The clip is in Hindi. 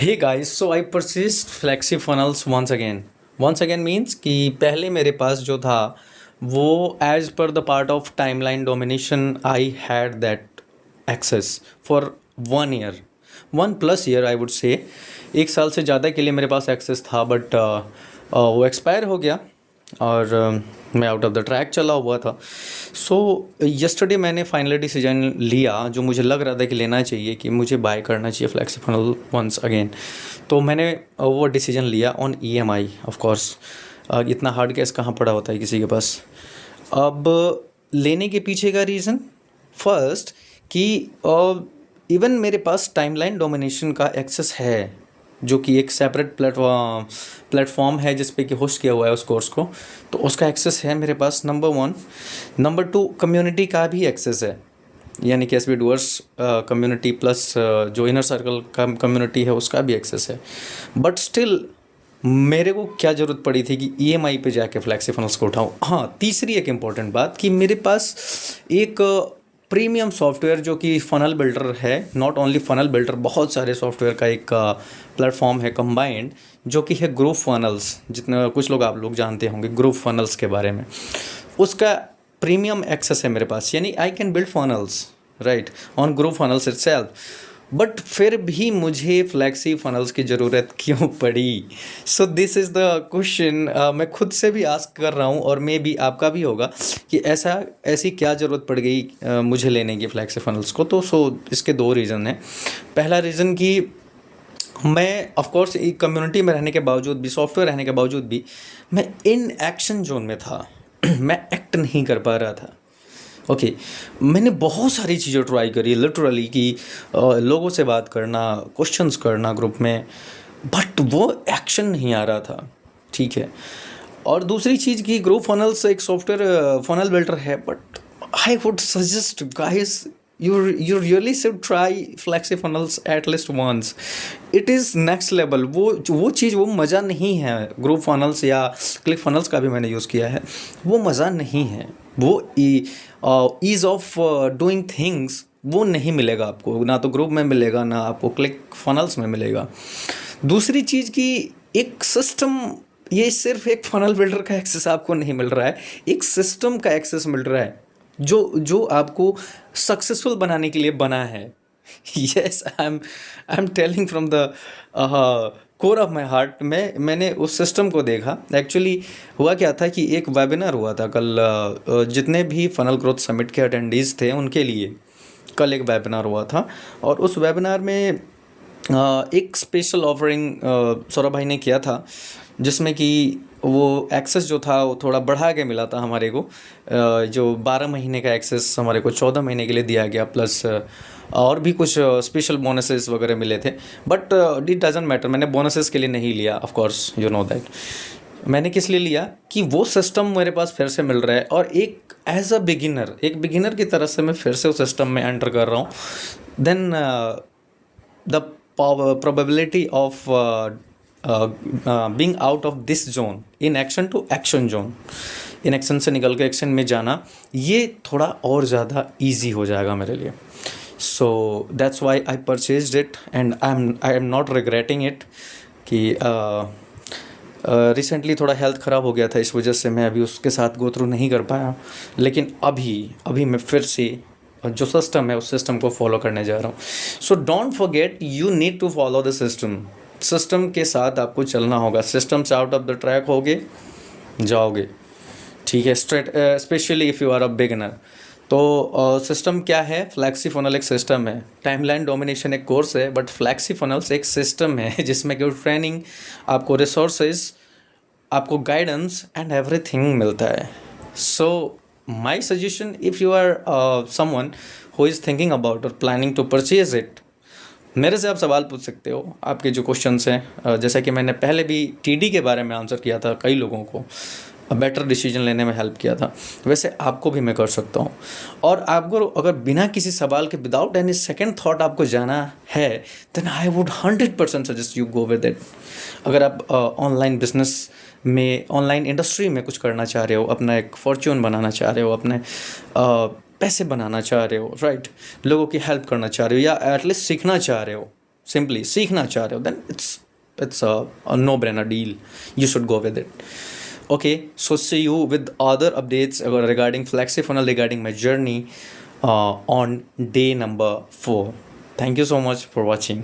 Hey guys, so I purchased Flexi Funnels once again. Once again means कि पहले मेरे पास जो था वो as per the part of Timeline Domination I had that access for 1 year, 1+ year I would say. 1 साल से ज़्यादा के लिए मेरे पास एक्सेस था, बट वो एक्सपायर हो गया और मैं आउट ऑफ द ट्रैक चला हुआ था। सो यस्टरडे मैंने फाइनली डिसीजन लिया, जो मुझे लग रहा था कि लेना चाहिए, कि मुझे बाय करना चाहिए फ्लेक्सी फनल वंस अगेन। तो मैंने वो डिसीजन लिया ऑन EMI ऑफ कोर्स। इतना हार्ड कैश कहाँ पड़ा होता है किसी के पास। अब लेने के पीछे का रीज़न फर्स्ट कि इवन मेरे पास टाइमलाइन डोमिनेशन का एक्सेस है, जो कि एक सेपरेट प्लेटफॉर्म है जिस पे कि होस्ट किया हुआ है उस कोर्स को। तो उसका एक्सेस है मेरे पास, नंबर 1। नंबर 2, कम्युनिटी का भी एक्सेस है, यानी कि SB डूअर्स कम्युनिटी प्लस जो इनर सर्कल का कम्युनिटी है उसका भी एक्सेस है। बट स्टिल मेरे को क्या ज़रूरत पड़ी थी कि EMI पे जाके फ्लैक्सी फनल्स को उठाऊँ। हाँ, तीसरी एक इम्पॉर्टेंट बात कि मेरे पास एक प्रीमियम सॉफ्टवेयर जो कि फ़नल बिल्डर है, नॉट ओनली फ़नल बिल्डर, बहुत सारे सॉफ्टवेयर का एक प्लेटफॉर्म है कंबाइंड, जो कि है ग्रुप फनल्स। जितना कुछ लोग आप लोग जानते होंगे ग्रुप फनल्स के बारे में, उसका प्रीमियम एक्सेस है मेरे पास, यानी I can build funnels right on group funnels itself. But फिर भी मुझे फ्लैक्सी फनल्स की ज़रूरत क्यों पड़ी? So this is the question मैं खुद से भी आस्क कर रहा हूँ, और मे भी आपका भी होगा कि ऐसी क्या ज़रूरत पड़ गई मुझे लेने की फ्लैक्सी फनल्स को। तो इसके दो रीज़न हैं। पहला रीज़न कि मैं ऑफ कोर्स एक कम्युनिटी में रहने के बावजूद भी, सॉफ्टवेयर रहने के बावजूद भी, मैं इन एक्शन जोन में था। मैं एक्ट नहीं कर पा रहा था। ओके, मैंने बहुत सारी चीज़ें ट्राई करी लिटरली, कि लोगों से बात करना, क्वेश्चंस करना ग्रुप में, बट वो एक्शन नहीं आ रहा था। ठीक है। और दूसरी चीज़ कि ग्रुप फनल्स एक सॉफ्टवेयर फनल बिल्डर है, but I would suggest guys, you really should try flexi funnels at least once. It is next level. वो चीज़, वो मज़ा नहीं है। ग्रुप फनल्स या क्लिक फनल्स का भी मैंने यूज़ किया है, वो मज़ा नहीं है। वो ईज़ ऑफ डूइंग थिंग्स वो नहीं मिलेगा आपको, ना तो ग्रुप में मिलेगा, ना आपको क्लिक फनल्स में मिलेगा। दूसरी चीज़ कि एक सिस्टम, ये सिर्फ एक फनल बिल्डर का एक्सेस आपको नहीं मिल रहा है, एक सिस्टम का एक्सेस मिल रहा है जो जो आपको सक्सेसफुल बनाने के लिए बना है। Yes, I am telling from the core of my heart. मैंने उस सिस्टम को देखा। एक्चुअली हुआ क्या था कि एक वेबिनार हुआ था कल, जितने भी फनल ग्रोथ समिट के अटेंडीज़ थे उनके लिए कल एक वेबिनार हुआ था। और उस वेबिनार में एक स्पेशल ऑफरिंग सौरभ भाई ने किया था, जिसमें कि वो एक्सेस जो था वो थोड़ा बढ़ा के मिला था हमारे को। जो 12 महीने का एक्सेस हमारे को 14 महीने के लिए दिया गया, प्लस और भी कुछ स्पेशल बोनसेस वगैरह मिले थे। बट इट डजंट मैटर, मैंने बोनसेस के लिए नहीं लिया, of course you know that. मैंने किस लिए लिया कि वो सिस्टम मेरे पास फिर से मिल रहा है, और एक एज अ बिगिनर, एक बिगिनर की तरह से मैं फिर से उस सिस्टम में एंटर कर रहा हूँ। Then the probability of being out of this zone, in action to action zone, in action से निकल के एक्शन में जाना, ये थोड़ा और ज़्यादा ईजी हो जाएगा मेरे लिए। So that's why I purchased it, and I am not regretting it. कि रिसेंटली थोड़ा हेल्थ ख़राब हो गया था, इस वजह से मैं अभी उसके साथ गो थ्रू नहीं कर पाया। लेकिन अभी मैं फिर से जो सिस्टम है उस सिस्टम को फॉलो करने जा रहा हूँ। So don't forget, you need to follow the system. System के साथ आपको चलना होगा। सिस्टम से आउट ऑफ द ट्रैक होगे, जाओगे। ठीक है, specially if you are a beginner. तो सिस्टम क्या है? फ्लैक्सी फनल एक सिस्टम है। टाइमलाइन डोमिनेशन एक कोर्स है, बट फ्लैक्सी फनल्स एक सिस्टम है जिसमें कि ट्रेनिंग, आपको रिसोर्सेज, आपको गाइडेंस एंड एवरीथिंग मिलता है। So my suggestion, if you are someone who is thinking about और प्लानिंग टू परचेज इट, मेरे से आप सवाल पूछ सकते हो। आपके जो क्वेश्चंस हैं, जैसा कि मैंने पहले भी TD के बारे में आंसर किया था, कई लोगों को बेटर डिसीजन लेने में हेल्प किया था, वैसे आपको भी मैं कर सकता हूँ। और आपको अगर बिना किसी सवाल के, विदाउट एनी सेकंड थॉट आपको जाना है, then I would 100% suggest you go with it. अगर आप ऑनलाइन बिजनेस में, ऑनलाइन इंडस्ट्री में कुछ करना चाह रहे हो, अपना एक फॉर्च्यून बनाना चाह रहे हो, अपने पैसे बनाना चाह रहे हो, राइट, लोगों की हेल्प करना चाह रहे हो, या एटलीस्ट सीखना चाह रहे हो, सिंपली सीखना चाह रहे हो, then it's a no brainer deal. You should go with it. Okay, so see you with other updates regarding FlexiFunnel, regarding my journey on day number 4. Thank you so much for watching.